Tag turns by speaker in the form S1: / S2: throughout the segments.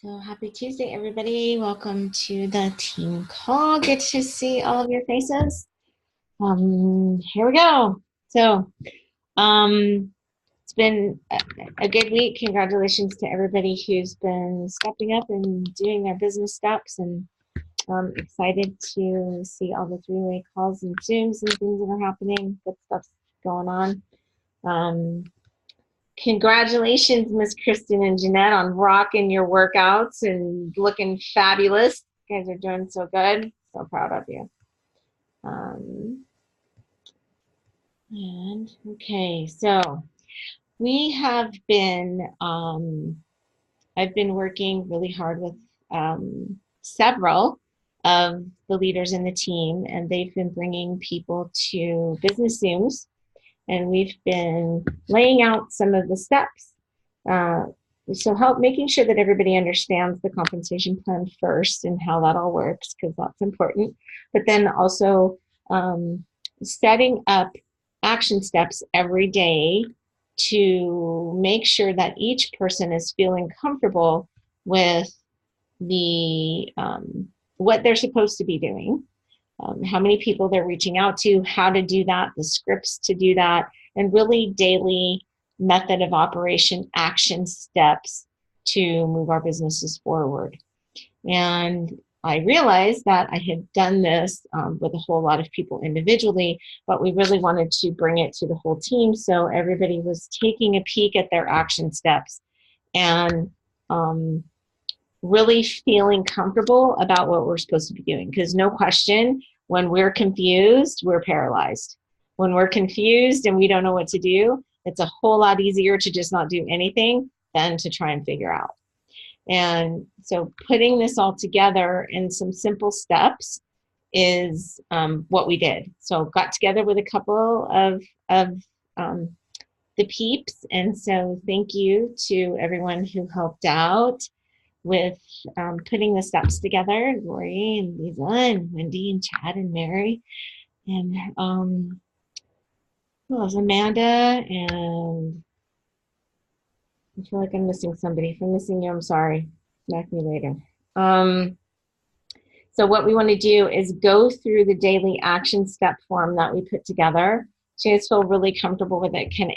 S1: So happy Tuesday, everybody. Welcome to the team call. Good to see all of your faces. Here we go. So, it's been a good week. Congratulations to everybody who's been stepping up and doing their business steps, and excited to see all the three-way calls and Zooms and things that are happening. Good stuff's going on. Congratulations, Miss Kristen and Jeanette, on rocking your workouts and looking fabulous. You guys are doing so good. So proud of you. And okay, so we have been, I've been working really hard with several of the leaders in the team, and they've been bringing people to business Zooms, and we've been laying out some of the steps. So making sure that everybody understands the compensation plan first and how that all works, because that's important. But then also setting up action steps every day to make sure that each person is feeling comfortable with the what they're supposed to be doing, how many people they're reaching out to, how to do that, the scripts to do that, and really daily method of operation action steps to move our businesses forward. And I realized that I had done this with a whole lot of people individually, but we really wanted to bring it to the whole team, so everybody was taking a peek at their action steps and really feeling comfortable about what we're supposed to be doing. Because no question, when we're confused, we're paralyzed. When we're confused and we don't know what to do, it's a whole lot easier to just not do anything than to try and figure out. And so putting this all together in some simple steps is what we did. So got together with a couple of the peeps. And so thank you to everyone who helped out with putting the steps together, Lori and Lisa and Wendy and Chad and Mary and who else? Amanda, and I feel like I'm missing somebody. If I'm missing you, I'm sorry. Smack me later. So what we want to do is go through the daily action step form that we put together. So you guys feel really comfortable with it, can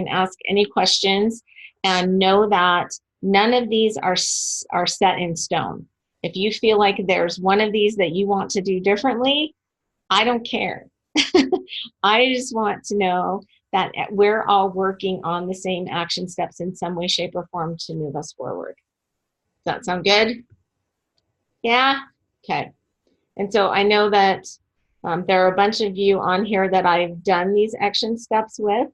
S1: ask any questions, and know that none of these are set in stone. If you feel like there's one of these that you want to do differently, I don't care. I just want to know that we're all working on the same action steps in some way, shape, or form to move us forward. Does that sound good? Yeah? Okay. And so I know that there are a bunch of you on here that I've done these action steps with.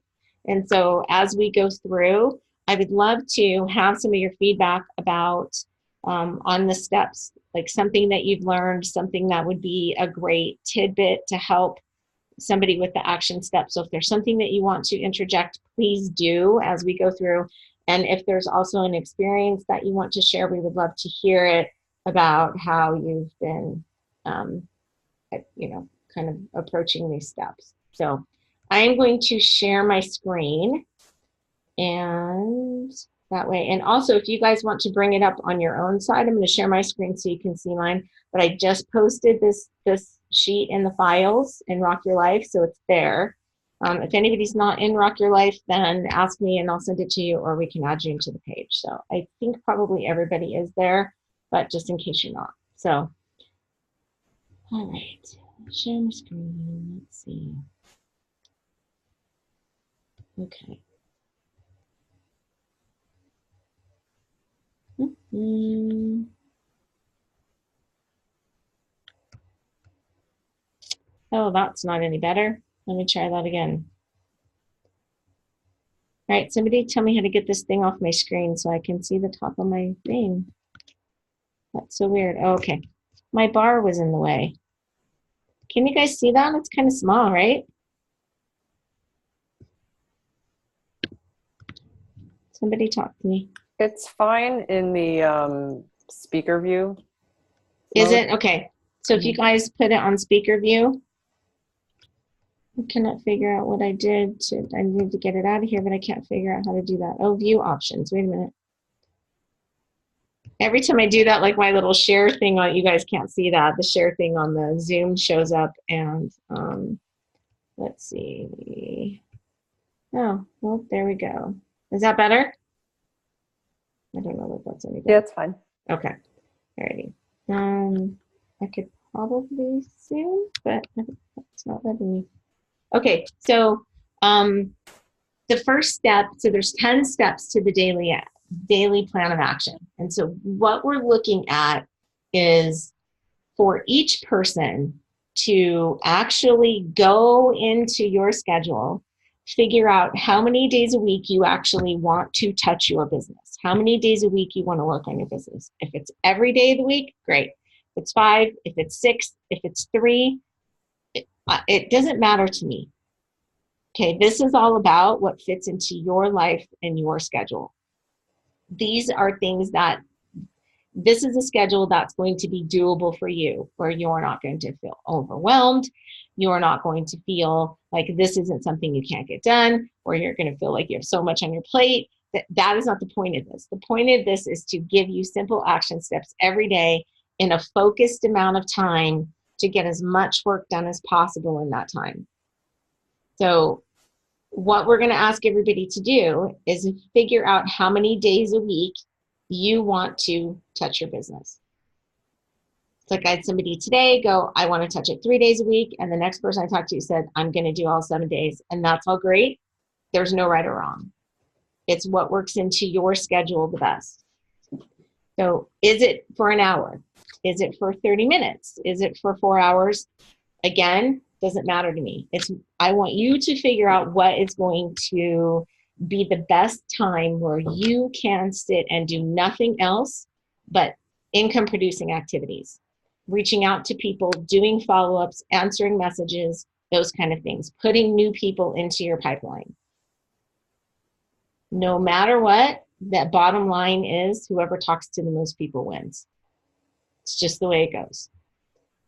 S1: And so as we go through, I would love to have some of your feedback about on the steps, like something that you've learned, something that would be a great tidbit to help somebody with the action steps. So if there's something that you want to interject, please do as we go through. And if there's also an experience that you want to share, we would love to hear it about how you've been, kind of approaching these steps. So I am going to share my screen, and that way, and also if you guys want to bring it up on your own side, I'm going to share my screen so you can see mine. But I just posted this sheet in the files in Rock Your Life, so it's there. If anybody's not in Rock Your Life, then ask me and I'll send it to you, or we can add you into the page. So I think probably everybody is there, but just in case you're not. So, all right, share my screen. Let's see. Okay. Oh, that's not any better. Let me try that again. All right, somebody tell me how to get this thing off my screen so I can see the top of my thing. That's so weird. Oh, okay. My bar was in the way. Can you guys see that? It's kind of small, right? Somebody talk to me.
S2: It's fine in the speaker view.
S1: Is it? Okay. So if you guys put it on speaker view, I cannot figure out what I did. I need to get it out of here, but I can't figure out how to do that. Oh, view options. Wait a minute. Every time I do that, like my little share thing on, you guys can't see that, the share thing on the Zoom shows up, and let's see. Oh, well, there we go. Is that better? I don't know if that's any better.
S2: Yeah, it's fine.
S1: Okay. Alrighty. I could probably zoom, but it's not letting me. Okay, so the first step, so there's 10 steps to the daily plan of action. And so what we're looking at is for each person to actually go into your schedule, figure out how many days a week you actually want to touch your business, how many days a week you want to work on your business. If it's every day of the week, great. If it's 5, if it's 6, if it's 3, it doesn't matter to me. Okay, this is all about what fits into your life and your schedule. These are things that, this is a schedule that's going to be doable for you, where you're not going to feel overwhelmed. You're not going to feel like this isn't something you can't get done, or you're going to feel like you have so much on your plate. That is not the point of this. The point of this is to give you simple action steps every day in a focused amount of time to get as much work done as possible in that time. So what we're going to ask everybody to do is figure out how many days a week you want to touch your business. It's like I had somebody today go, I want to touch it 3 days a week. And the next person I talked to said, I'm going to do all 7 days. And that's all great. There's no right or wrong. It's what works into your schedule the best. So is it for an hour? Is it for 30 minutes? Is it for 4 hours? Again, doesn't matter to me. I want you to figure out what is going to be the best time where you can sit and do nothing else but income producing activities, reaching out to people, doing follow-ups, answering messages, those kind of things, putting new people into your pipeline. No matter what, that bottom line is whoever talks to the most people wins. It's just the way it goes.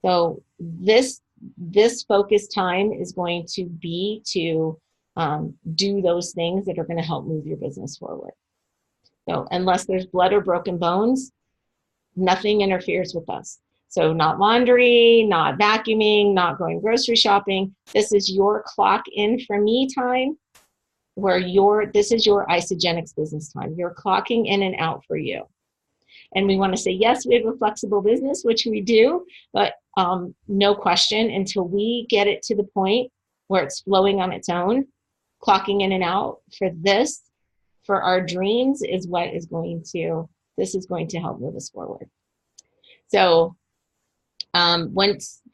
S1: So this focus time is going to be to do those things that are going to help move your business forward. So unless there's blood or broken bones, nothing interferes with us. So not laundry, not vacuuming, not going grocery shopping. This is your clock in for me time, where this is your Isagenix business time. You're clocking in and out for you. And we want to say, yes, we have a flexible business, which we do, but no question, until we get it to the point where it's flowing on its own, clocking in and out for our dreams is what is going to help move us forward. So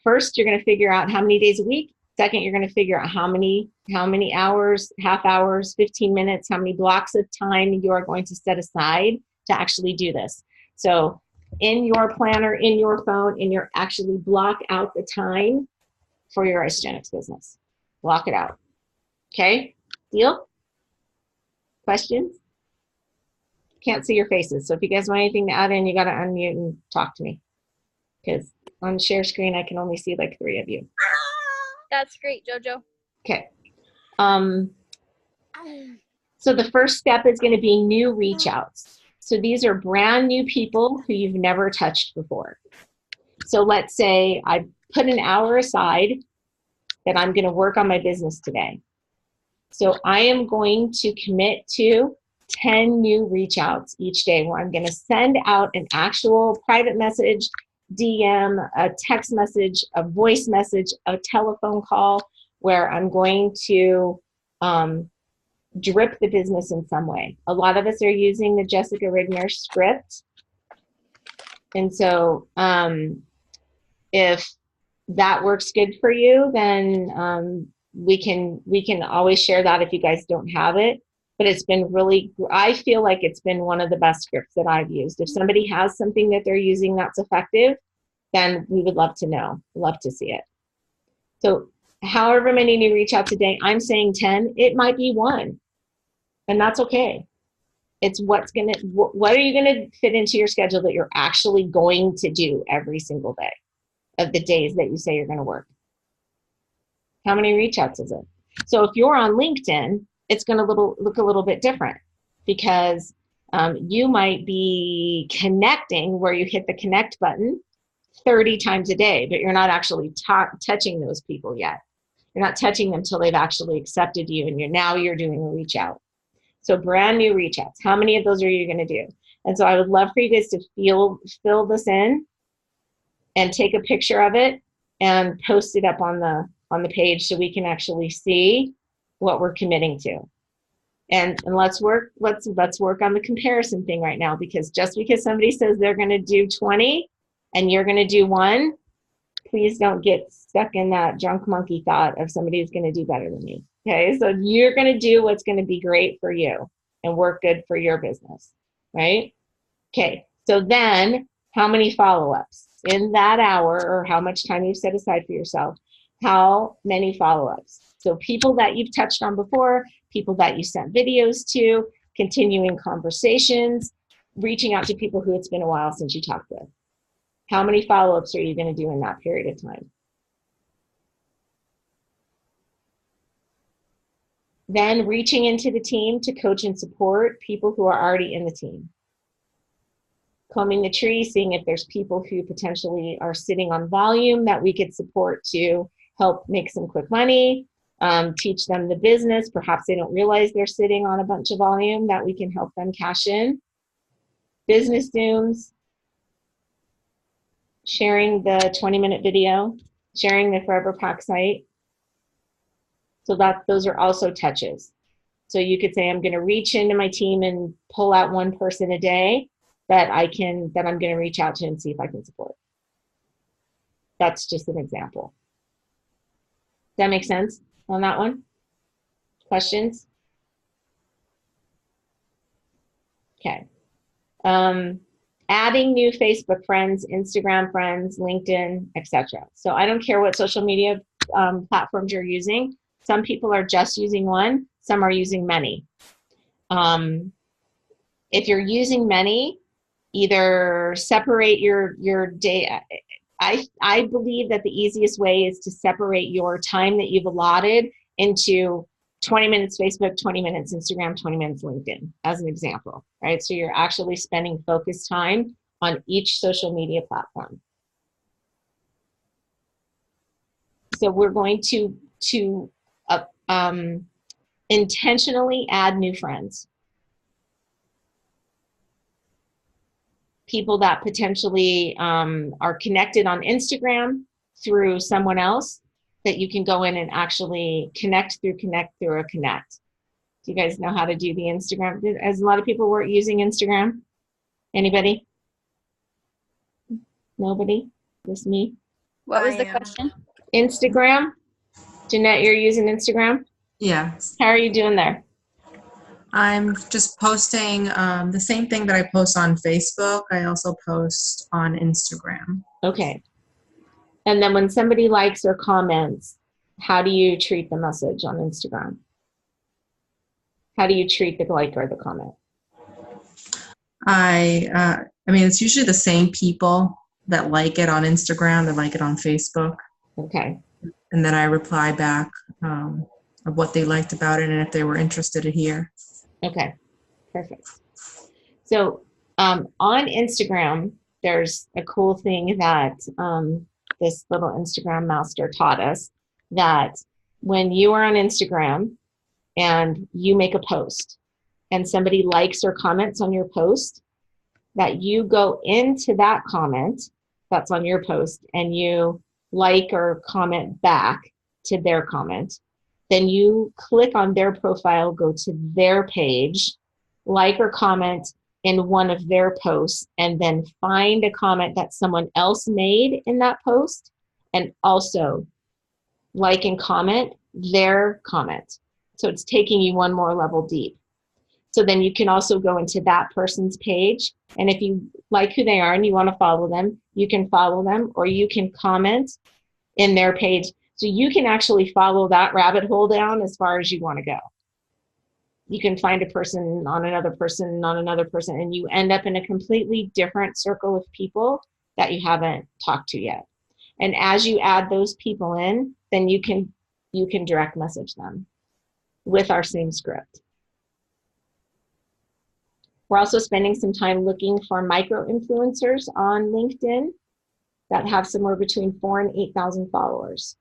S1: first, you're going to figure out how many days a week. Second, you're going to figure out how many hours, half hours, 15 minutes, how many blocks of time you are going to set aside to actually do this. So in your planner, in your phone, actually block out the time for your Isagenix business. Block it out. Okay? Deal? Questions? Can't see your faces. So if you guys want anything to add in, you got to unmute and talk to me. Because on the share screen, I can only see like 3 of you.
S3: That's great, JoJo.
S1: Okay. So the first step is going to be new reach outs. So these are brand new people who you've never touched before. So let's say I put an hour aside that I'm going to work on my business today. So I am going to commit to 10 new reach outs each day, where I'm going to send out an actual private message, DM, a text message, a voice message, a telephone call, where I'm going to drip the business in some way. A lot of us are using the Jessica Rigner script. And so if that works good for you, then we can always share that if you guys don't have it. But it's been I feel like it's been one of the best scripts that I've used. If somebody has something that they're using that's effective, then we would love to know, love to see it. So however many new reach out today, I'm saying 10, it might be 1. And that's okay. It's what are you going to fit into your schedule that you're actually going to do every single day of the days that you say you're going to work? How many reach outs is it? So if you're on LinkedIn, it's going to look a little bit different, because You might be connecting where you hit the connect button 30 times a day, but you're not actually touching those people yet. You're not touching them till they've actually accepted you, and you're doing a reach out. So brand new reach outs. How many of those are you going to do? And so I would love for you guys to fill this in and take a picture of it and post it up on the page so we can actually see what we're committing to. And let's work on the comparison thing right now, because just because somebody says they're going to do 20 and you're going to do 1, please don't get stuck in that drunk monkey thought of somebody who's going to do better than me. Okay, so you're going to do what's going to be great for you and work good for your business, right? Okay, so then how many follow-ups in that hour, or how much time you've set aside for yourself? How many follow-ups? So people that you've touched on before, people that you sent videos to, continuing conversations, reaching out to people who it's been a while since you talked with. How many follow-ups are you going to do in that period of time? Then reaching into the team to coach and support people who are already in the team. Combing the tree, seeing if there's people who potentially are sitting on volume that we could support to help make some quick money, teach them the business. Perhaps they don't realize they're sitting on a bunch of volume that we can help them cash in. Business Zooms, sharing the 20-minute video, sharing the Forever Pack site. So those are also touches. So you could say, I'm going to reach into my team and pull out one person a day that I'm going to reach out to and see if I can support. That's just an example. Does that make sense on that one? Questions? Okay. Adding new Facebook friends, Instagram friends, LinkedIn, etc. So I don't care what social media platforms you're using. Some people are just using one, some are using many. If you're using many, either separate your day. I believe that the easiest way is to separate your time that you've allotted into 20 minutes Facebook, 20 minutes Instagram, 20 minutes LinkedIn, as an example, right? So you're actually spending focused time on each social media platform. So we're going to intentionally add new friends. People that potentially are connected on Instagram through someone else that you can go in and actually connect through a connect. Do you guys know how to do the Instagram? As a lot of people were using Instagram. Anybody? Nobody? Just me?
S3: What was the question?
S1: Instagram? Jeanette, you're using Instagram?
S4: Yes.
S1: How are you doing there?
S4: I'm just posting the same thing that I post on Facebook. I also post on Instagram.
S1: Okay. And then when somebody likes or comments, how do you treat the message on Instagram? How do you treat the like or the comment?
S4: I mean, it's usually the same people that like it on Instagram, that like it on Facebook.
S1: Okay.
S4: And then I reply back of what they liked about it and if they were interested to hear.
S1: Okay, perfect. So on Instagram, there's a cool thing that this little Instagram master taught us, that when you are on Instagram and you make a post and somebody likes or comments on your post, that you go into that comment that's on your post and you like or comment back to their comment. Then you click on their profile, go to their page, like or comment in one of their posts, and then find a comment that someone else made in that post, and also like and comment their comment. So it's taking you one more level deep. So then you can also go into that person's page, and if you like who they are and you want to follow them, you can follow them, or you can comment in their page. So you can actually follow that rabbit hole down as far as you want to go. You can find a person on another person on another person, and you end up in a completely different circle of people that you haven't talked to yet. And as you add those people in, then you can direct message them with our same script. We're also spending some time looking for micro influencers on LinkedIn that have somewhere between 4,000 and 8,000 followers,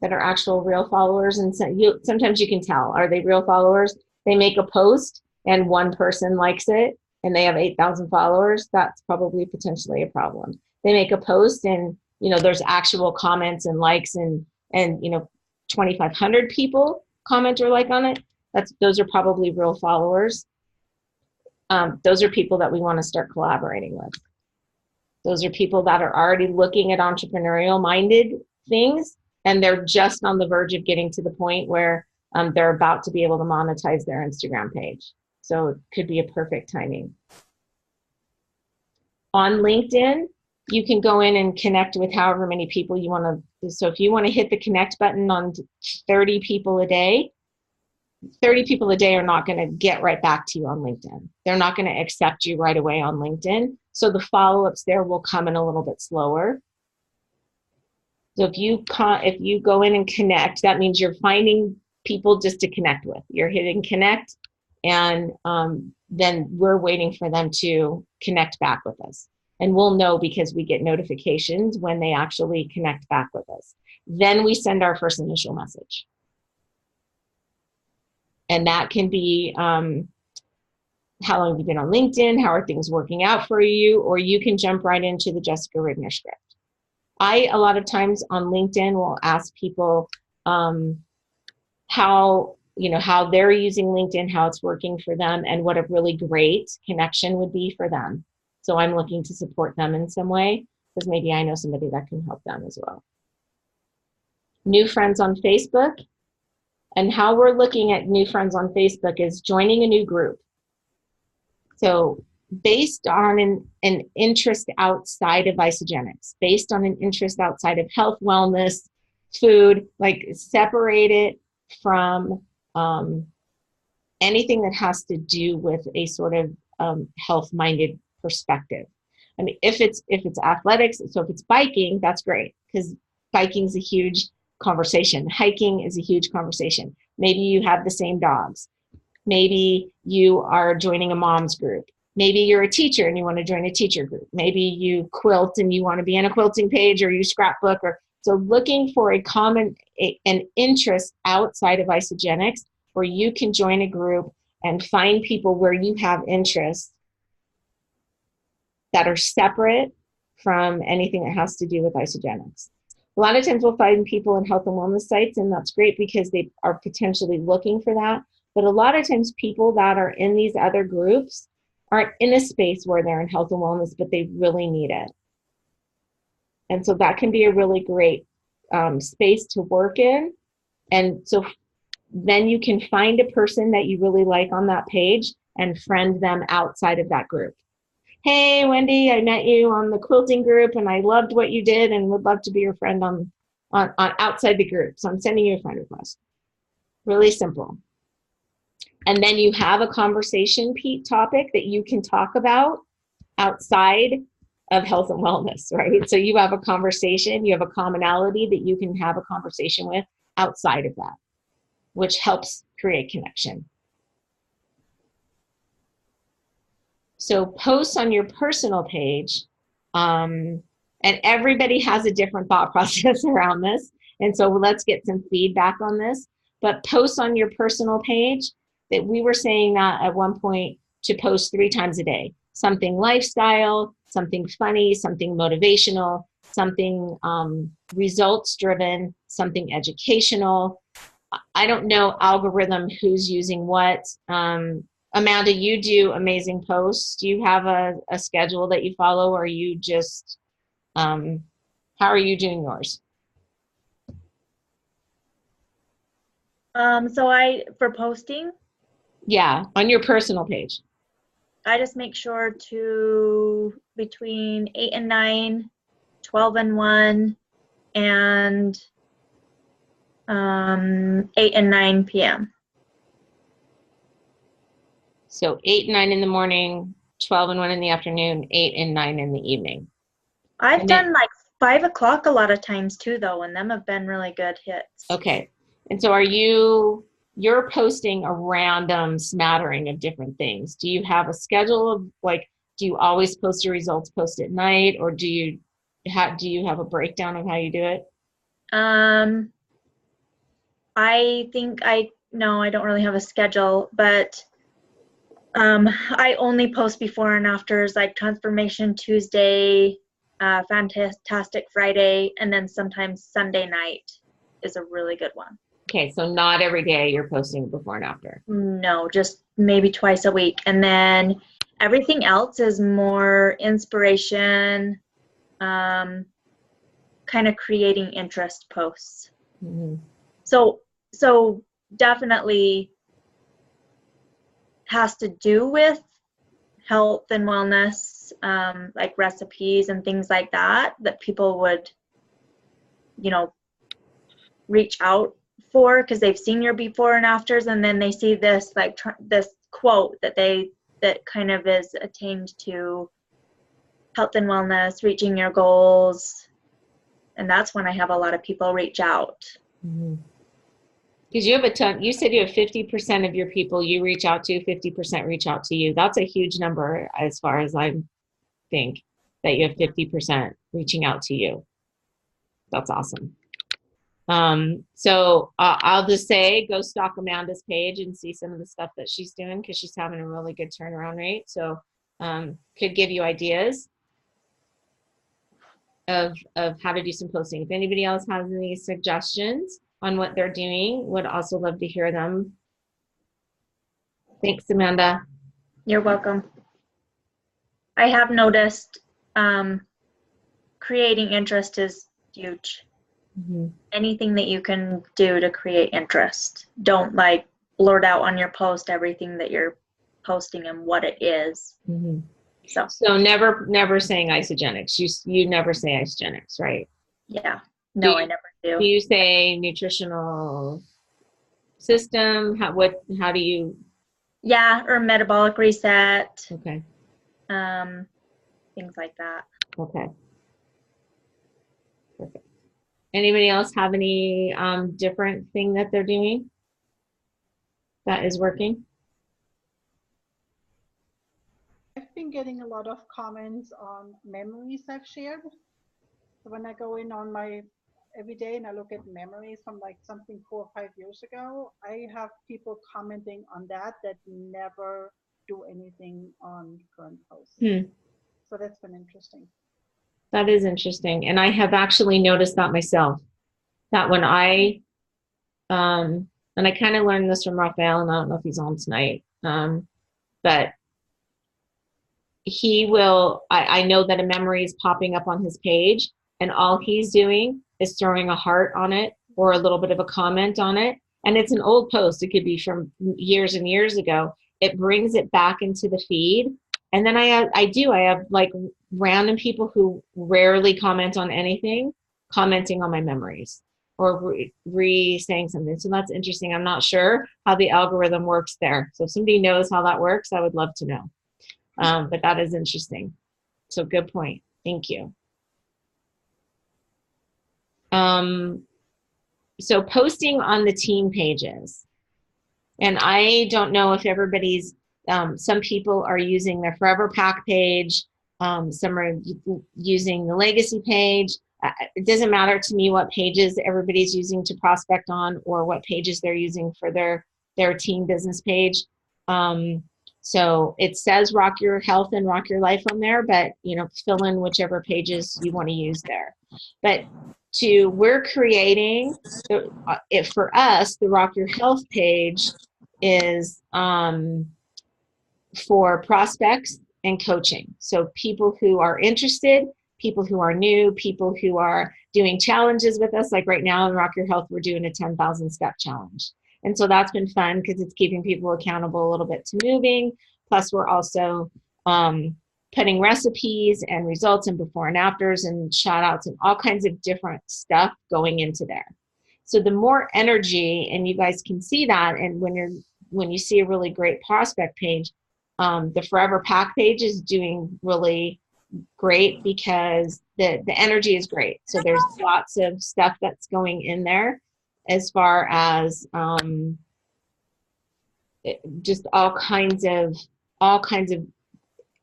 S1: that are actual real followers. And so sometimes you can tell, are they real followers? They make a post and one person likes it and they have 8,000 followers. That's probably potentially a problem. They make a post and, you know, there's actual comments and likes and you know, 2,500 people comment or like on it. Those are probably real followers. Those are people that we want to start collaborating with. Those are people that are already looking at entrepreneurial minded things, and they're just on the verge of getting to the point where they're about to be able to monetize their Instagram page. So it could be a perfect timing. On LinkedIn, you can go in and connect with however many people you want to. So if you want to hit the connect button on 30 people a day, 30 people a day are not going to get right back to you on LinkedIn. They're not going to accept you right away on LinkedIn. So the follow-ups there will come in a little bit slower. So if you go in and connect, that means you're finding people just to connect with. You're hitting connect, and then we're waiting for them to connect back with us. And we'll know because we get notifications when they actually connect back with us. Then we send our first initial message. And that can be, how long have you been on LinkedIn? How are things working out for you? Or you can jump right into the Jessica Rigner script. A lot of times on LinkedIn will ask people how they're using LinkedIn, how it's working for them, and what a really great connection would be for them. So I'm looking to support them in some way, because maybe I know somebody that can help them as well. New friends on Facebook. And how we're looking at new friends on Facebook is joining a new group. So based on an interest outside of Isagenix, based on an interest outside of health, wellness, food, like separate it from anything that has to do with a sort of health-minded perspective. I mean, if it's athletics, so if it's biking, that's great, because biking's a huge conversation. Hiking is a huge conversation. Maybe you have the same dogs. Maybe you are joining a mom's group. Maybe you're a teacher and you want to join a teacher group. Maybe you quilt and you want to be in a quilting page, or you scrapbook. So looking for an interest outside of Isagenix where you can join a group and find people where you have interests that are separate from anything that has to do with Isagenix. A lot of times we'll find people in health and wellness sites, and that's great because they are potentially looking for that. But a lot of times people that are in these other groups aren't in a space where they're in health and wellness, but they really need it. And so that can be a really great space to work in. And so then you can find a person that you really like on that page and friend them outside of that group. Hey, Wendy, I met you on the quilting group and I loved what you did and would love to be your friend on outside the group. So I'm sending you a friend request. Really simple. And then you have a conversation topic that you can talk about outside of health and wellness, right? So you have a conversation, you have a commonality that you can have a conversation with outside of that, which helps create connection. So posts on your personal page, and everybody has a different thought process around this. And so let's get some feedback on this. But posts on your personal page, that we were saying that at one point to post 3 times a day. Something lifestyle, something funny, something motivational, something results driven, something educational. I don't know algorithm who's using what. Amanda, you do amazing posts. Do you have a schedule that you follow, or you just, how are you doing yours?
S5: For posting,
S1: yeah, on your personal page.
S5: I just make sure to between 8 and 9, 12 and 1, and 8 and 9 p.m.
S1: So 8 and 9 in the morning, 12 and 1 in the afternoon, 8 and 9 in the evening.
S5: I've done like 5 o'clock a lot of times too, though, and them have been really good hits.
S1: Okay. And so are you you're posting a random smattering of different things. Do you have a schedule of like, do you always post your results post at night, or do you have a breakdown of how you do it?
S5: I think no, I don't really have a schedule, but I only post before and afters, like Transformation Tuesday, Fantastic Friday, and then sometimes Sunday night is a really good one.
S1: Okay, so not every day you're posting before and after.
S5: No, just maybe twice a week. And then everything else is more inspiration, kind of creating interest posts.
S1: Mm-hmm.
S5: So definitely has to do with health and wellness, like recipes and things like that people would, reach out for because they've seen your before and afters, and then they see this like this quote that kind of is attained to health and wellness, reaching your goals, and that's when I have a lot of people reach out.
S1: Mm-hmm. Because you have a ton, you said you have 50% of your people you reach out to, 50% reach out to you. That's a huge number as far as I think, that you have 50% reaching out to you. That's awesome. So I'll just say, go stalk Amanda's page and see some of the stuff that she's doing, because she's having a really good turnaround rate. So could give you ideas of how to do some posting. If anybody else has any suggestions on what they're doing, would also love to hear them. Thanks, Amanda.
S5: You're welcome. I have noticed creating interest is huge.
S1: Mm-hmm.
S5: Anything that you can do to create interest. Don't like blurt out on your post everything that you're posting and what it is.
S1: Mm-hmm.
S5: So
S1: never saying isogenics. You never say isogenics, right?
S5: Yeah. No, I never do.
S1: Do you say nutritional system? How do you?
S5: Yeah, or metabolic reset.
S1: Okay.
S5: Things like that.
S1: Okay. Perfect. Anybody else have any different thing that they're doing that is working?
S6: I've been getting a lot of comments on memories I've shared. So when I go in on my every day and I look at memories from like something 4 or 5 years ago, I have people commenting on that never do anything on current posts. So that's been interesting.
S1: That is interesting. And I have actually noticed that myself, that when and I kind of learned this from Raphael, and I don't know if he's on tonight, but he will, I know that a memory is popping up on his page, and all he's doing is throwing a heart on it or a little bit of a comment on it. And it's an old post. It could be from years and years ago. It brings it back into the feed. And then I have like random people who rarely comment on anything, commenting on my memories or re-saying something. So that's interesting. I'm not sure how the algorithm works there. So if somebody knows how that works, I would love to know. But that is interesting. So good point. Thank you. So posting on the team pages. And I don't know if everybody's, some people are using their Forever Pack page. Some are using the Legacy page. It doesn't matter to me what pages everybody's using to prospect on or what pages they're using for their team business page. So it says Rock Your Health and Rock Your Life on there, but fill in whichever pages you want to use there. But we're creating for us, the Rock Your Health page is for prospects and coaching. So people who are interested, people who are new, people who are doing challenges with us. Like right now in Rock Your Health, we're doing a 10,000 step challenge. And so that's been fun because it's keeping people accountable a little bit to moving. Plus we're also putting recipes and results and before and afters and shout outs and all kinds of different stuff going into there. So the more energy, and you guys can see that, and when you see a really great prospect page, the Forever Pack page is doing really great because the energy is great. So there's lots of stuff that's going in there as far as just all kinds of,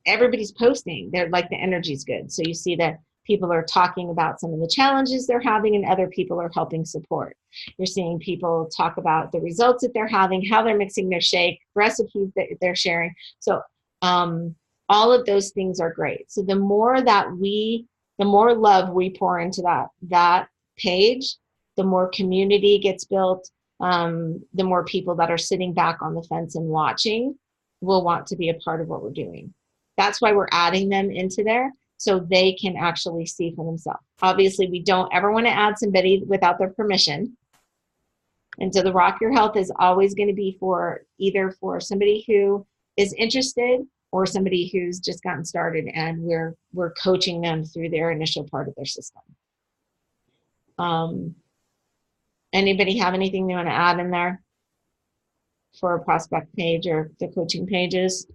S1: everybody's posting. They're like, the energy's good. So you see that people are talking about some of the challenges they're having and other people are helping support. You're seeing people talk about the results that they're having, how they're mixing their shake, recipes that they're sharing. So all of those things are great. So the more love we pour into that page, the more community gets built, the more people that are sitting back on the fence and watching will want to be a part of what we're doing. That's why we're adding them into there, so they can actually see for themselves. Obviously, we don't ever want to add somebody without their permission. And so the Rock Your Health is always going to be for either for somebody who is interested or somebody who's just gotten started, and we're coaching them through their initial part of their system. Anybody have anything they want to add in there for a prospect page or the coaching pages?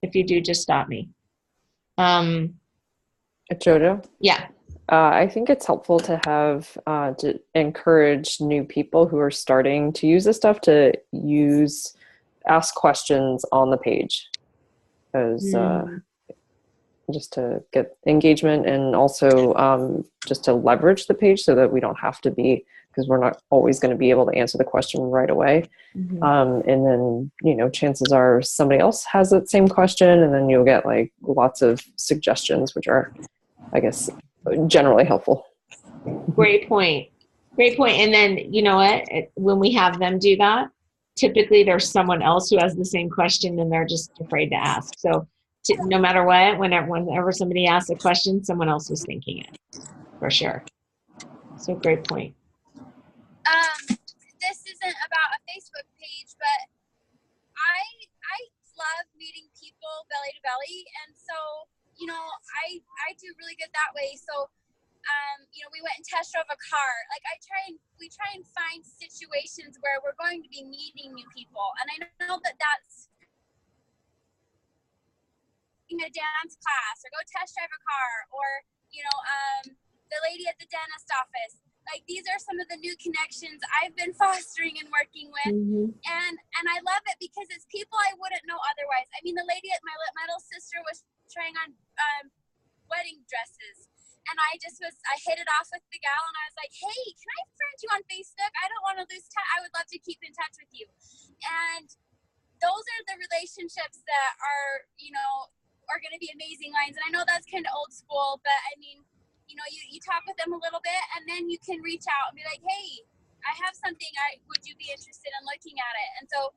S1: If you do, just stop me.
S2: Jojo?
S1: Yeah.
S2: I think it's helpful to have to encourage new people who are starting to use this stuff to ask questions on the page, as just to get engagement, and also just to leverage the page so that we don't have to be, because we're not always going to be able to answer the question right away. And then, chances are somebody else has that same question, and then you'll get like lots of suggestions, which are, I guess, generally helpful.
S1: Great point. And then, you know what? When we have them do that, typically there's someone else who has the same question and they're just afraid to ask. So no matter what, whenever somebody asks a question, someone else was thinking it, for sure. So great point.
S3: This isn't about a Facebook page, but I love meeting people belly to belly, and so I do really good that way. So we went and test drove a car. Like we try and find situations where we're going to be meeting new people, and I know that that's in a dance class, or go test drive a car, or the lady at the dentist office. Like, these are some of the new connections I've been fostering and working with. And I love it because it's people I wouldn't know otherwise. I mean, the lady at my little sister was trying on wedding dresses, and I hit it off with the gal, and I was like, hey, can I friend you on Facebook? I don't want to lose touch. I would love to keep in touch with you. And those are the relationships that are going to be amazing lines. And I know that's kind of old school, but I mean, you talk with them a little bit, and then you can reach out and be like, hey, I have something. Would you be interested in looking at it? And so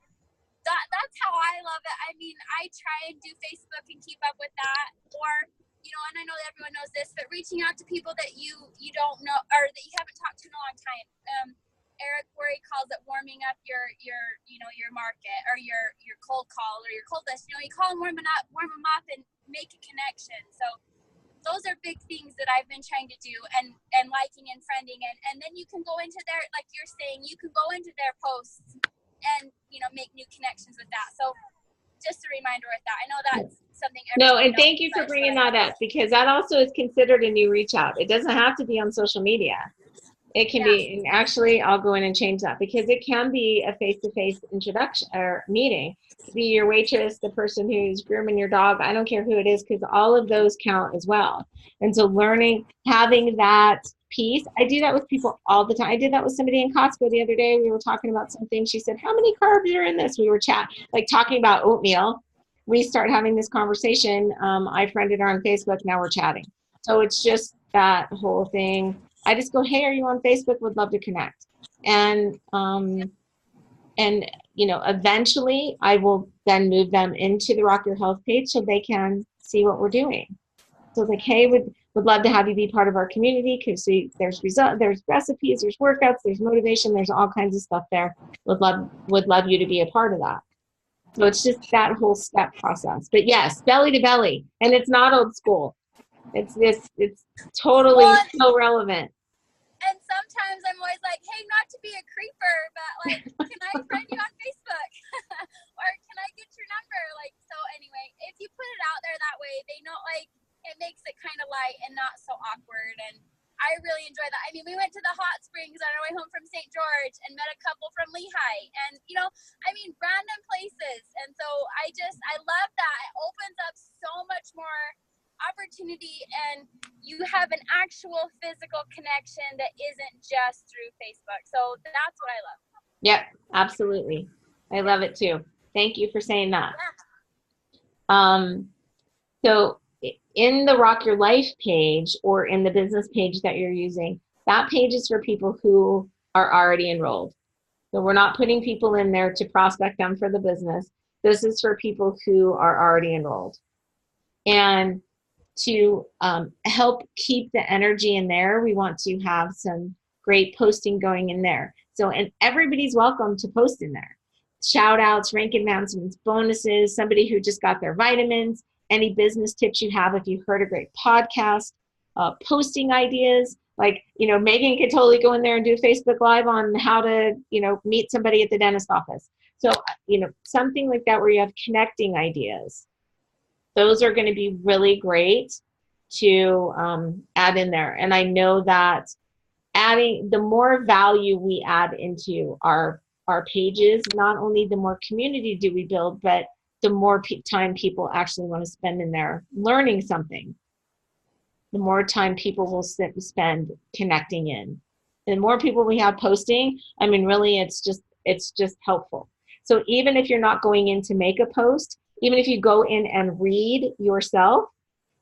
S3: that's how I love it. I mean, I try and do Facebook and keep up with that, or and I know that everyone knows this, but reaching out to people that you don't know, or that you haven't talked to in a long time. Eric Worre calls it warming up your market, or your cold call, or your cold list. You call them, warm them up, and make a connection. So those are big things that I've been trying to do, and liking and friending, and then you can go into their, like you're saying, you can go into their posts and make new connections with that. So just a reminder with that. I know that's something.
S1: No, and thank you for bringing that up, because that also is considered a new reach out. It doesn't have to be on social media. It can be, and actually I'll go in and change that, because it can be a face-to-face introduction or meeting. It could be your waitress, the person who's grooming your dog. I don't care who it is, because all of those count as well. And so having that piece, I do that with people all the time. I did that with somebody in Costco the other day. We were talking about something. She said, how many carbs are in this? We were talking about oatmeal. We start having this conversation. I friended her on Facebook. Now we're chatting. So it's just that whole thing. I just go, hey, are you on Facebook? Would love to connect. And eventually I will then move them into the Rock Your Health page so they can see what we're doing. So like, hey, would love to have you be part of our community, because there's recipes, there's workouts, there's motivation, there's all kinds of stuff there. Would love you to be a part of that. So it's just that whole step process. But yes, belly to belly, and it's not old school. It's totally still relevant.
S3: And sometimes I'm always like, hey, not to be a creeper, but like, can I friend you on Facebook? Or can I get your number? Like, so anyway, if you put it out there that way, they know, like, it makes it kind of light and not so awkward. And I really enjoy that. I mean, we went to the hot springs on our way home from St. George and met a couple from Lehigh, and I mean, random places. And so I love that. It opens up so much more opportunity, and you have an actual physical connection that isn't just through Facebook. So that's what I love.
S1: Yep, absolutely. I love it too. Thank you for saying that.
S3: Yeah.
S1: So in the Rock Your Life page or in the business page that you're using, that page is for people who are already enrolled. So we're not putting people in there to prospect them for the business. This is for people who are already enrolled. And to help keep the energy in there, we want to have some great posting going in there. So, and everybody's welcome to post in there. Shout outs, rank announcements, bonuses, somebody who just got their vitamins, any business tips you have if you heard a great podcast, posting ideas. Like, Megan could totally go in there and do Facebook Live on how to, meet somebody at the dentist office. So, something like that where you have connecting ideas. Those are going to be really great to add in there. And I know that the more value we add into our pages, not only the more community do we build, but the more time people actually want to spend in there learning something. The more time people will spend connecting in. And the more people we have posting, I mean, really, it's just helpful. So even if you're not going in to make a post, even if you go in and read yourself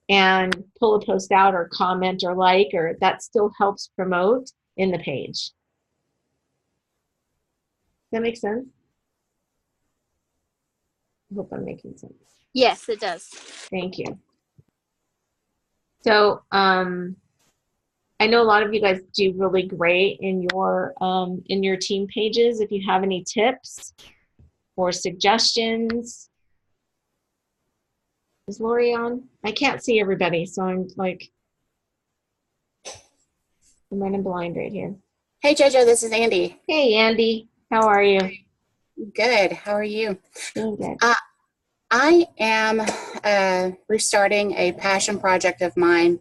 S1: and pull a post out or comment or or that still helps promote in the page. Does that make sense? I hope I'm making sense.
S3: Yes, it does.
S1: Thank you. So I know a lot of you guys do really great in your team pages. If you have any tips or suggestions. Is Lori on? I can't see everybody, so I'm running blind right here.
S7: Hey, JoJo, this is Andy.
S1: Hey, Andy. How are you?
S7: Good. How are you?
S1: Doing good.
S7: I am restarting a passion project of mine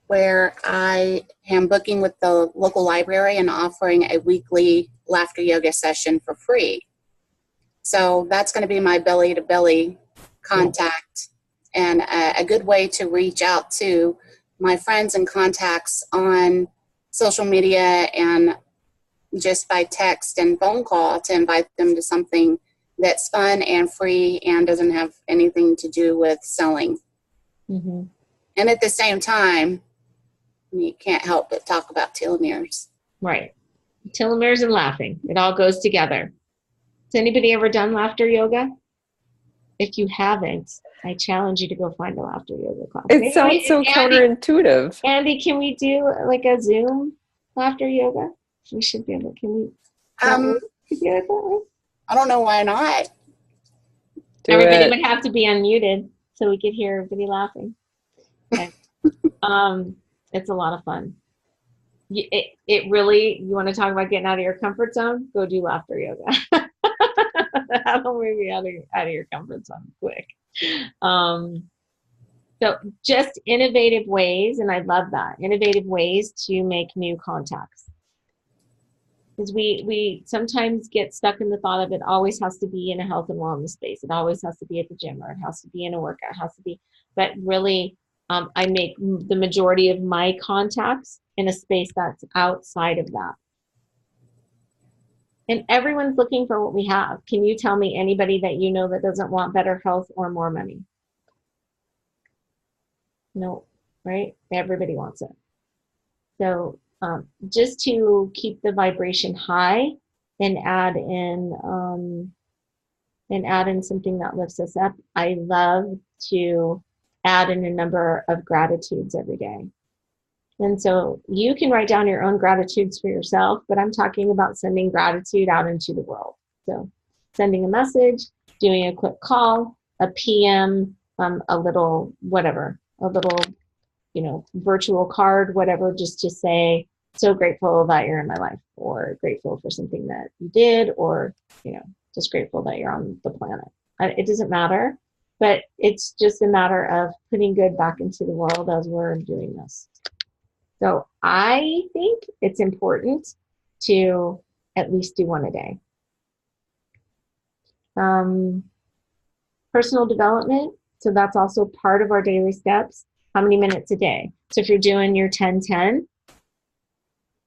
S7: where I am booking with the local library and offering a weekly laughter yoga session for free. So that's going to be my belly-to-belly contact and a good way to reach out to my friends and contacts on social media and just by text and phone call to invite them to something that's fun and free and doesn't have anything to do with selling.
S1: Mm-hmm.
S7: And at the same time, you can't help but talk about telomeres.
S1: Right. Telomeres and laughing. It all goes together. Has anybody ever done laughter yoga? If you haven't, I challenge you to go find a laughter yoga class.
S2: It sounds so counterintuitive.
S1: Andy, can we do like a Zoom laughter yoga? We should be able. Can we? Could you do it that way?
S7: I don't know why not.
S1: Everybody would have to be unmuted so we could hear everybody laughing. Okay. It's a lot of fun. It really, you want to talk about getting out of your comfort zone? Go do laughter yoga. That'll move you out of your comfort zone quick. So just innovative ways, and I love that, innovative ways to make new contacts. Because we sometimes get stuck in the thought of it always has to be in a health and wellness space. It always has to be at the gym, or it has to be in a workout. It has to be, but really, I make the majority of my contacts in a space that's outside of that. And everyone's looking for what we have. Can you tell me anybody that you know that doesn't want better health or more money? No, right? Everybody wants it. So just to keep the vibration high and add in something that lifts us up, I love to add in a number of gratitudes every day. And so you can write down your own gratitudes for yourself, but I'm talking about sending gratitude out into the world. So sending a message, doing a quick call, a PM, a little, whatever, a little, virtual card, whatever, just to say, so grateful that you're in my life, or grateful for something that you did, or, just grateful that you're on the planet. It doesn't matter, but it's just a matter of putting good back into the world as we're doing this. So I think it's important to at least do one a day. Personal development. So that's also part of our daily steps. How many minutes a day? So if you're doing your 10-10,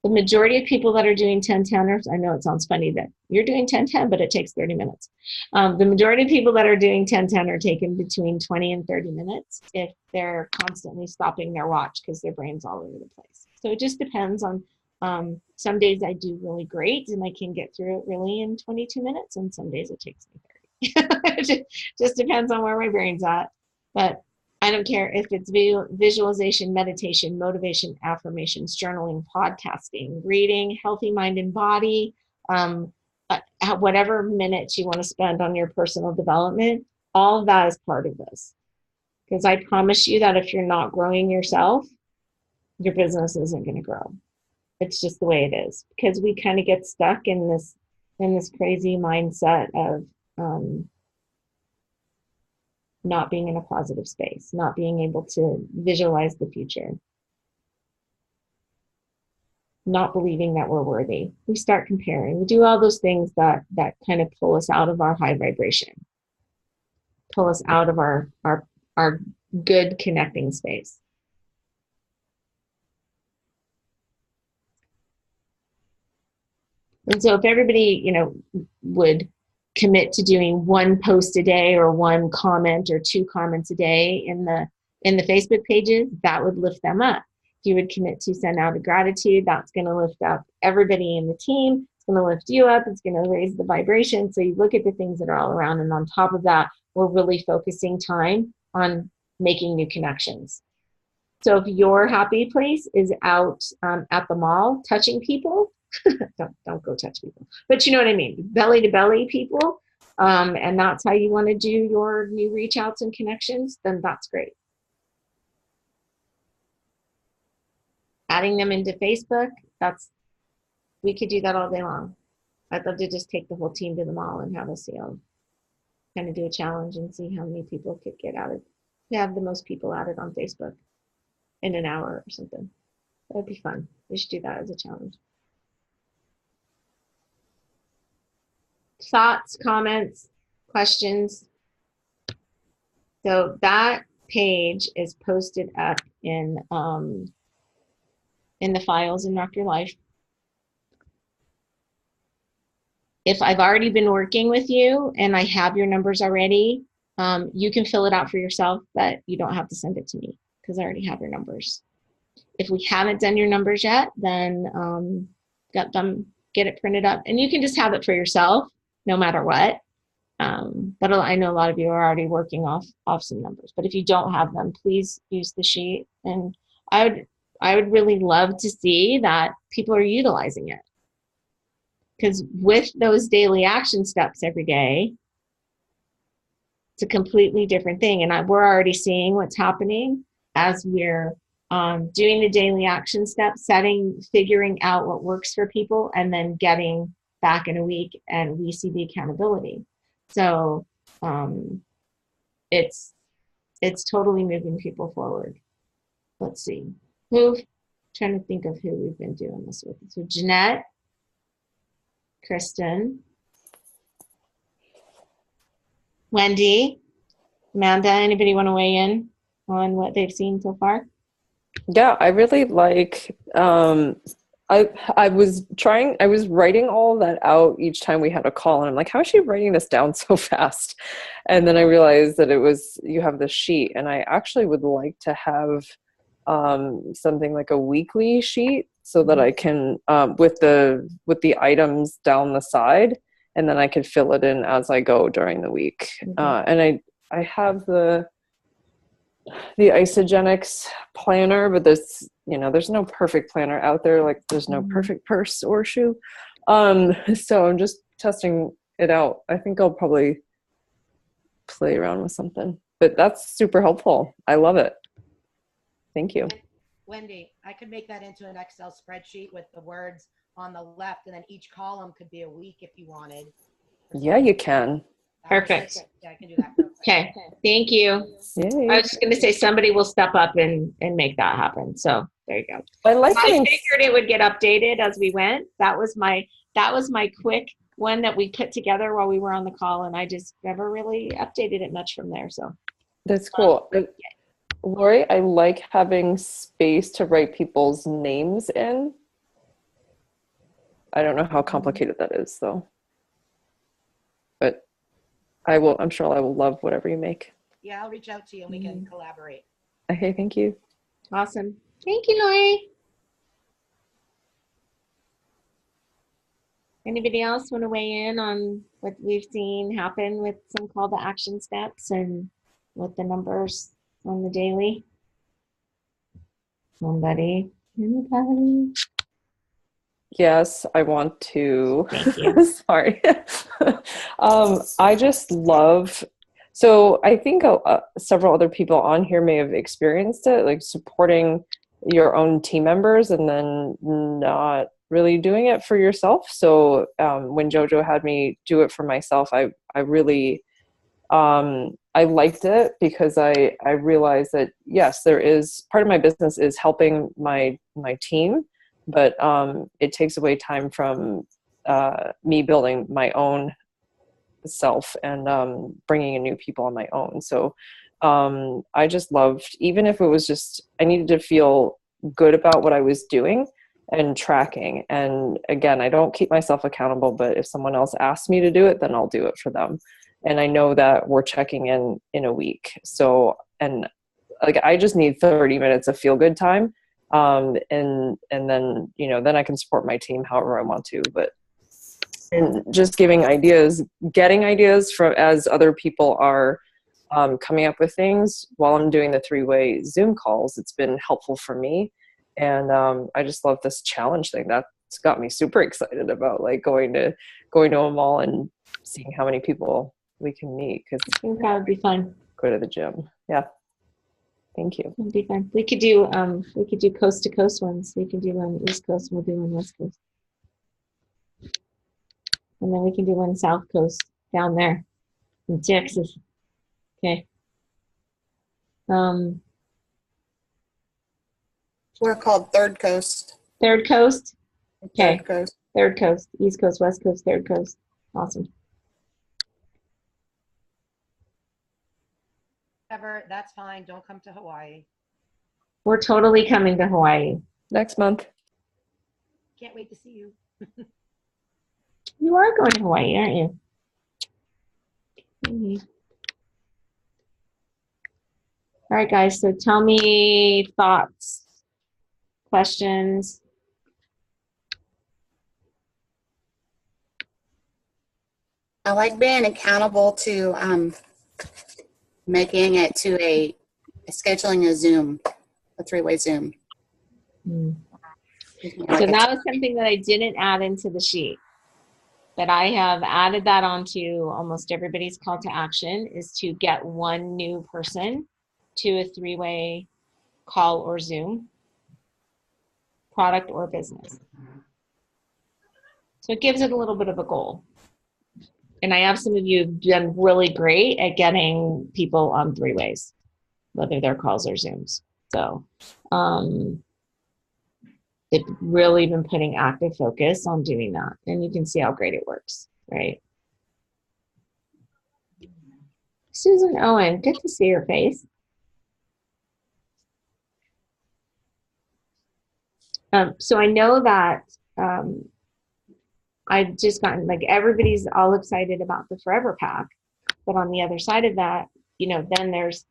S1: the majority of people that are doing 10-10ers, I know it sounds funny that you're doing 10-10, but it takes 30 minutes. The majority of people that are doing 10-10 are taking between 20 and 30 minutes if they're constantly stopping their watch because their brain's all over the place. So it just depends on, some days I do really great and I can get through it really in 22 minutes, and some days it takes me 30. It just depends on where my brain's at. But I don't care if it's visualization, meditation, motivation, affirmations, journaling, podcasting, reading, healthy mind and body, whatever minutes you want to spend on your personal development, all of that is part of this. Because I promise you that if you're not growing yourself, your business isn't going to grow. It's just the way it is. Because we kind of get stuck in this crazy mindset of not being in a positive space, not being able to visualize the future, not believing that we're worthy. We start comparing. We do all those things that kind of pull us out of our high vibration, pull us out of our good connecting space. And so if everybody, would commit to doing one post a day or one comment or 2 comments a day in the Facebook pages, that would lift them up. If you would commit to send out a gratitude, that's going to lift up everybody in the team. It's going to lift you up. It's going to raise the vibration. So you look at the things that are all around. And on top of that, we're really focusing time on making new connections. So if your happy place is out at the mall touching people, don't go touch people, but you know what I mean, belly to belly people, and that's how you want to do your new reach outs and connections, then that's great. Adding them into Facebook, we could do that all day long. I'd love to just take the whole team to the mall and have us, kind of do a challenge and see how many people could get added. We have the most people added on Facebook in an hour or something. That'd be fun. We should do that as a challenge. Thoughts, comments, questions? So that page is posted up in the files in Rock Your Life. If I've already been working with you and I have your numbers already, you can fill it out for yourself, but you don't have to send it to me because I already have your numbers. If we haven't done your numbers yet, then get it printed up, and you can just have it for yourself no matter what. But I know a lot of you are already working off some numbers, but if you don't have them, please use the sheet. And I would really love to see that people are utilizing it, because with those daily action steps every day, it's a completely different thing. And we're already seeing what's happening as we're doing the daily action steps, figuring out what works for people, and then getting back in a week and we see the accountability. So it's totally moving people forward. Let's see. Trying to think of who we've been doing this with. So Jeanette, Kristen, Wendy, Amanda, anybody want to weigh in on what they've seen so far?
S2: Yeah, I really like, I was writing all that out each time we had a call, and I'm like, how is she writing this down so fast? And then I realized that you have this sheet, and I actually would like to have something like a weekly sheet so that I can, with the items down the side, and then I could fill it in as I go during the week. And I have the Isagenix planner, but there's no perfect planner out there. Like there's no perfect purse or shoe. So I'm just testing it out. I think I'll probably play around with something, but that's super helpful. I love it. Thank you.
S8: Wendy, I could make that into an Excel spreadsheet with the words on the left, and then each column could be a week if you wanted.
S2: Yeah, you can.
S1: Perfect.
S8: Yeah, I can do that.
S1: Okay, thank you.
S2: Yay.
S1: I was just going to say somebody will step up and make that happen. So There you go.
S2: I like
S1: I
S2: having
S1: figured it would get updated as we went. That was my quick one that we put together while we were on the call, and I just never really updated it much from there. So
S2: That's cool. Lori, I like having space to write people's names in. I don't know how complicated that is though. But I'm sure I will love whatever you make.
S8: Yeah, I'll reach out to you and we can collaborate.
S2: Okay, thank you.
S1: awesome. Thank you, Lori. Anybody else want to weigh in on what we've seen happen with some call to action steps and what the numbers on the daily? Anybody?
S2: Yes, I want to.
S1: Thank you.
S2: Sorry. I just love, so I think several other people on here may have experienced it, like supporting your own team members and then not really doing it for yourself. So when JoJo had me do it for myself, I really, I liked it because I realized that yes, there is part of my business is helping my team, but it takes away time from me building my own self and bringing in new people on my own. So I just loved, even if it was just, I needed to feel good about what I was doing and tracking. And again, I don't keep myself accountable, but if someone else asks me to do it, then I'll do it for them. And I know that we're checking in a week. So, and like, I just need 30 minutes of feel good time. And then, then I can support my team however I want to, but, and just giving ideas, getting ideas from as other people are coming up with things while I'm doing the 3-way Zoom calls. It's been helpful for me. And I just love this challenge thing. That's got me super excited about like going to a mall and seeing how many people we can meet. Because
S1: I think that would be fun.
S2: Go to the gym. Yeah. Thank you.
S1: It'd be fun. We could do coast to coast ones. We can do one East Coast. We'll do one West Coast, and then we can do one South Coast down there in Texas. Okay.
S7: We're called Third Coast.
S1: Third Coast. Okay.
S7: Third Coast.
S1: Third Coast. East Coast, West Coast, Third Coast. Awesome.
S8: Whatever, that's fine. Don't come to Hawaii.
S1: We're totally coming to Hawaii.
S2: Next month.
S8: Can't wait to see you.
S1: You are going to Hawaii, aren't you? Mhm. All right, guys. So tell me thoughts, questions.
S7: I like being accountable to making it to scheduling a Zoom, a 3-way Zoom.
S1: So that was something that I didn't add into the sheet, but I have added that onto almost everybody's call to action, is to get one new person to a 3-way call or Zoom, product or business. So it gives it a little bit of a goal. And I have some of you have done really great at getting people on 3-ways, whether they're calls or Zooms. So they've really been putting active focus on doing that. And you can see how great it works, right? Susan Owen, good to see your face. So I know that I've just gotten, like, everybody's all excited about the Forever Pack, but on the other side of that, then there's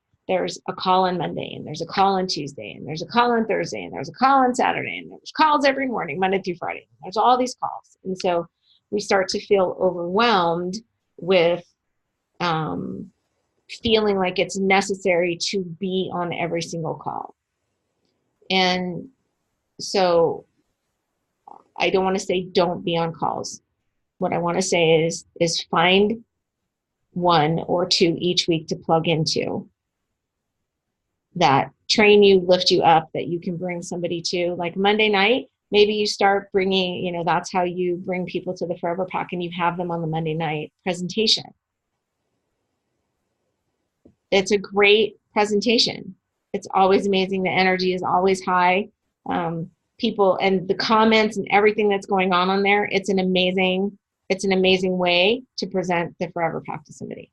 S1: a call on Monday, and there's a call on Tuesday, and there's a call on Thursday, and there's a call on Saturday, and there's calls every morning, Monday through Friday. There's all these calls. And so we start to feel overwhelmed with feeling like it's necessary to be on every single call. And so I don't want to say don't be on calls. What I want to say is find 1 or 2 each week to plug into that train you, lift you up, that you can bring somebody to. Like Monday night, maybe you start bringing, that's how you bring people to the Forever Pack, and you have them on the Monday night presentation. It's a great presentation. It's always amazing. The energy is always high. people and the comments and everything that's going on there. It's an amazing way to present the Forever Pack to somebody.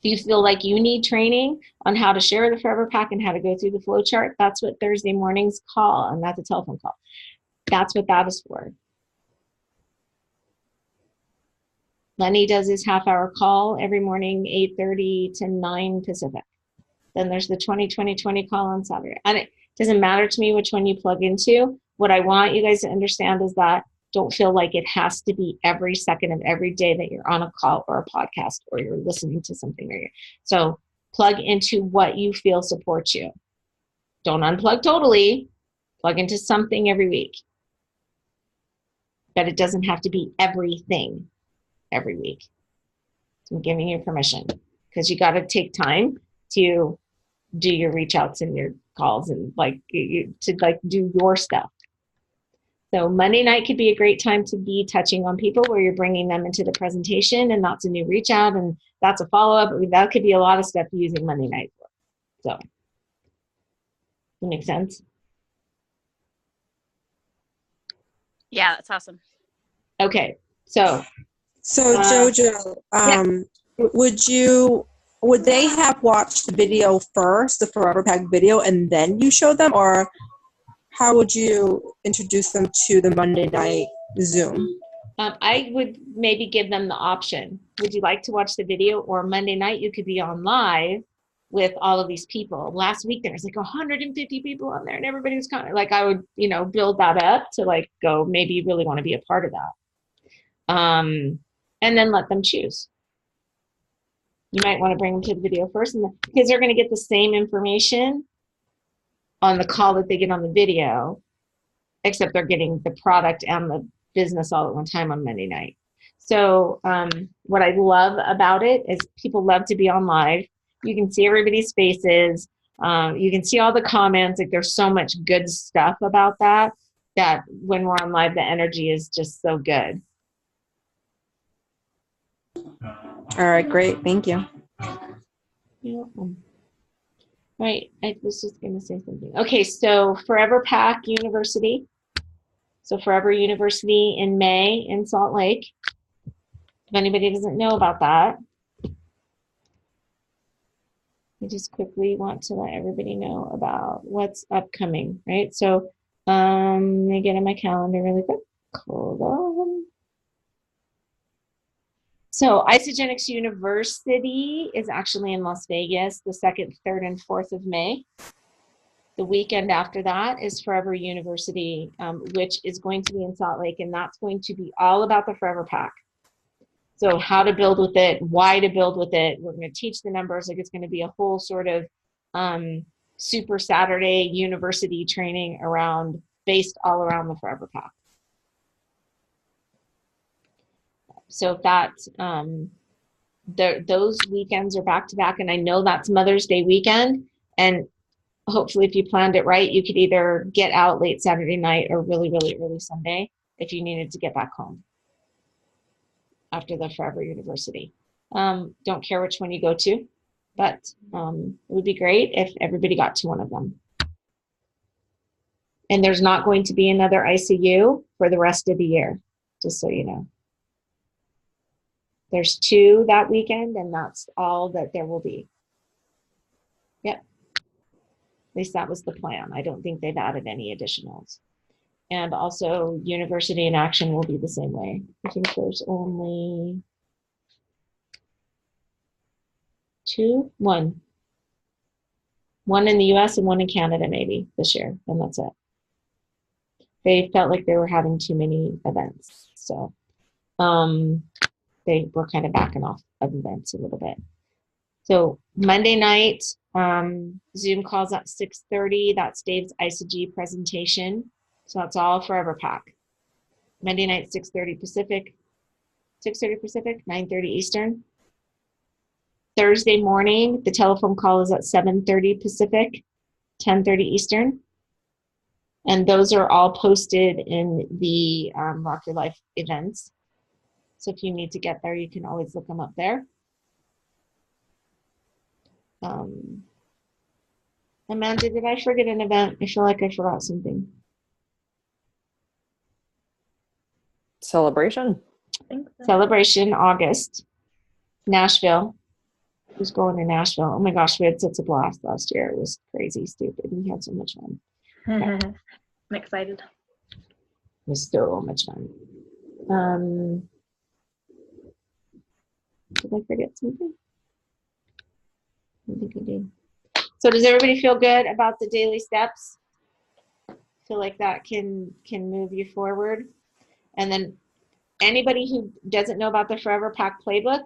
S1: If you feel like you need training on how to share the Forever Pack and how to go through the flow chart, that's what Thursday mornings call, and that's a telephone call. That's what that is for. Lenny does his half-hour call every morning, 8:30 to 9 Pacific. Then there's the 20-20-20 call on Saturday. And it doesn't matter to me which one you plug into. What I want you guys to understand is that don't feel like it has to be every second of every day that you're on a call or a podcast or you're listening to something. So plug into what you feel supports you. Don't unplug totally. Plug into something every week. But it doesn't have to be everything every week. So I'm giving you permission because you got to take time to do your reach outs and your calls and do your stuff. So Monday night could be a great time to be touching on people where you're bringing them into the presentation, and that's a new reach out and that's a follow-up. I mean, that could be a lot of stuff using Monday night for. So, does that make sense?
S9: Yeah, that's awesome.
S1: Okay, so
S10: Jojo, would they have watched the video first, the Forever Pack video, and then you show them, or how would you introduce them to the Monday night Zoom?
S1: I would maybe give them the option. Would you like to watch the video, or Monday night you could be on live with all of these people? Last week there was like 150 people on there and everybody was kind of like, I would, build that up to like go, maybe you really want to be a part of that. And then let them choose. You might want to bring them to the video first, and because they're going to get the same information on the call that they get on the video, except they're getting the product and the business all at one time on Monday night. So what I love about it is people love to be on live. You can see everybody's faces. You can see all the comments. Like there's so much good stuff about that when we're on live, the energy is just so good.
S10: All right, great. Thank you.
S1: You're welcome. Right, I was just going to say something. Okay, so Forever Pack University. So Forever University in May in Salt Lake. If anybody doesn't know about that, I just quickly want to let everybody know about what's upcoming, right? So let me get in my calendar really quick. Hold on. So Isagenix University is actually in Las Vegas the 2nd, 3rd, and 4th of May. The weekend after that is Forever University, which is going to be in Salt Lake, and that's going to be all about the Forever Pack. So how to build with it, why to build with it. We're going to teach the numbers. Like it's going to be a whole sort of super Saturday university training based all around the Forever Pack. So that's those weekends are back to back, and I know that's Mother's Day weekend, and hopefully if you planned it right, you could either get out late Saturday night or really, really early Sunday if you needed to get back home after the Forever University. Don't care which one you go to, but it would be great if everybody got to one of them. And there's not going to be another ICU for the rest of the year, just so you know. There's 2 that weekend, and that's all that there will be. Yep. At least that was the plan. I don't think they've added any additionals. And also University in Action will be the same way. I think there's only 1 in the US and 1 in Canada maybe this year, and that's it. They felt like they were having too many events. So they were kind of backing off of events a little bit. So Monday night, Zoom calls at 6:30. That's Dave's ISAG presentation. So that's all Forever Pack. Monday night, 6:30 Pacific, 9:30 Eastern. Thursday morning, the telephone call is at 7:30 Pacific, 10:30 Eastern. And those are all posted in the Rock Your Life events. So if you need to get there, you can always look them up there. Amanda, did I forget an event? I feel like I forgot something.
S2: Celebration.
S5: I think so.
S1: Celebration, August. Nashville. Who's going to Nashville? Oh my gosh, we had such a blast last year. It was crazy, stupid. We had so much fun.
S5: I'm excited.
S1: It was so much fun. Did I forget something? I think I did. So does everybody feel good about the daily steps? Feel like that can move you forward? And then anybody who doesn't know about the Forever Pack playbook,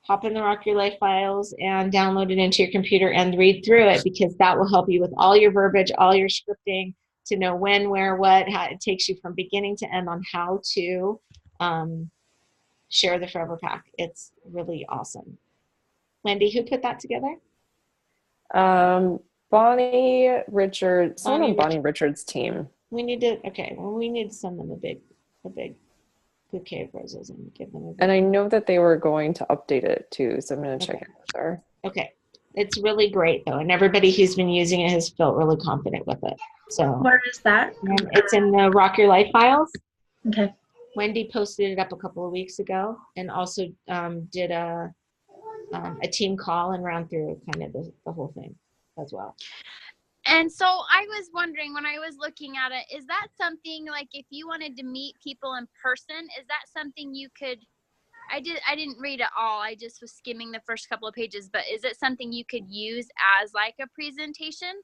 S1: hop in the Rock Your Life files and download it into your computer and read through it, because that will help you with all your verbiage, all your scripting, to know when, where, what. How it takes you from beginning to end on how to share the Forever Pack. It's really awesome. Wendy, who put that together?
S2: Bonnie Richards, someone on Bonnie Richards' team.
S1: We need to, okay, well, we need to send them a big bouquet of roses and give them a
S2: And I know that they were going to update it too, so I'm going to check it with her.
S1: Okay. It's really great though, and everybody who's been using it has felt really confident with it. So
S5: Where is that?
S1: it's in the Rock Your Life files.
S5: Okay.
S1: Wendy posted it up a couple of weeks ago, and also did a team call and ran through kind of the whole thing as well.
S9: And so I was wondering, when I was looking at it, is that something like if you wanted to meet people in person, is that something you could, I didn't read it all. I just was skimming the first couple of pages, but is it something you could use as like a presentation?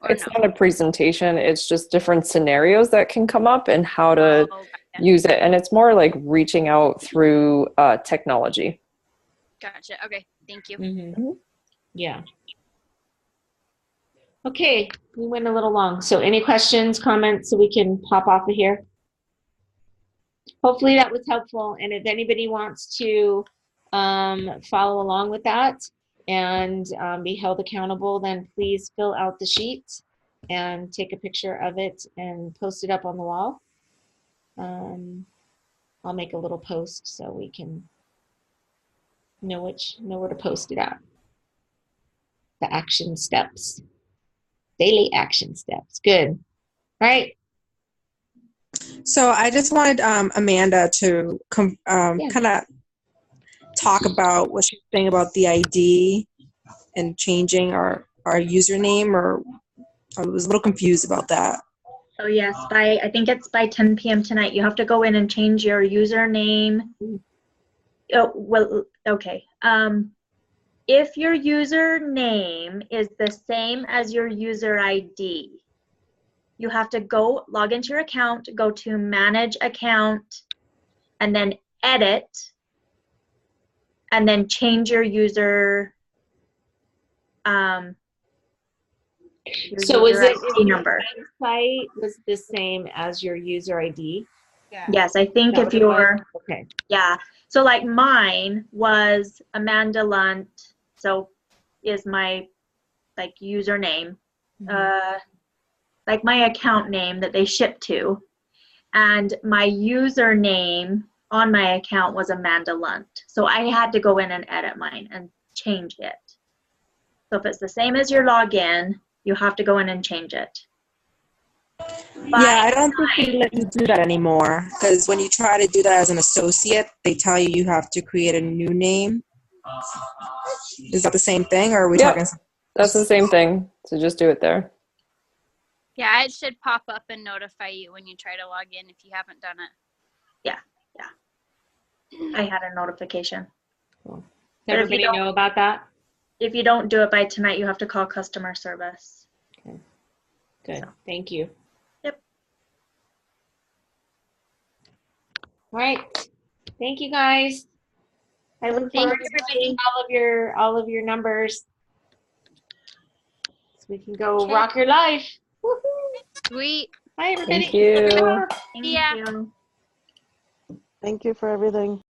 S2: It's not a presentation. It's just different scenarios that can come up and how to use it. And it's more like reaching out through technology.
S9: Gotcha. Okay. Thank you.
S1: Mm-hmm. Yeah. Okay, we went a little long. So any questions, comments, so we can pop off of here? Hopefully that was helpful. And if anybody wants to follow along with that and be held accountable, then please fill out the sheet and take a picture of it and post it up on the wall. I'll make a little post so we can know where to post it at. The action steps. Daily action steps. Good. Right.
S10: So I just wanted Amanda to kind of talk about what she's saying about the ID and changing our username, or I was a little confused about that.
S5: Oh yes, I think it's by 10 p.m. tonight. You have to go in and change your username. Oh, well, okay. If your username is the same as your user ID, you have to go log into your account, go to manage account, and then edit, and then change your user.
S1: So is it
S5: number?
S1: Site was the same as your user ID?
S5: Yes, I think if you're
S1: okay.
S5: Yeah. So like mine was Amanda Lunt. So is my like username, like my account name that they ship to, and my username on my account was Amanda Lunt. So I had to go in and edit mine and change it. So if it's the same as your login, you have to go in and change it.
S10: Yeah, I don't think they let you do that anymore, because when you try to do that as an associate, they tell you have to create a new name. Is that the same thing, or are we talking?
S2: That's the same thing. So just do it there.
S9: Yeah, it should pop up and notify you when you try to log in if you haven't done it.
S5: Yeah. I had a notification.
S1: Cool. Does everybody know about that?
S5: If you don't do it by tonight, you have to call customer service.
S1: Okay. Good. So. Thank you.
S5: Yep.
S1: All right. Thank you, guys. I look forward to seeing all of your numbers, so we can go rock your life. Woohoo!
S9: Sweet.
S1: Bye, everybody.
S2: Thank you.
S5: Thank you.
S11: Thank you for everything.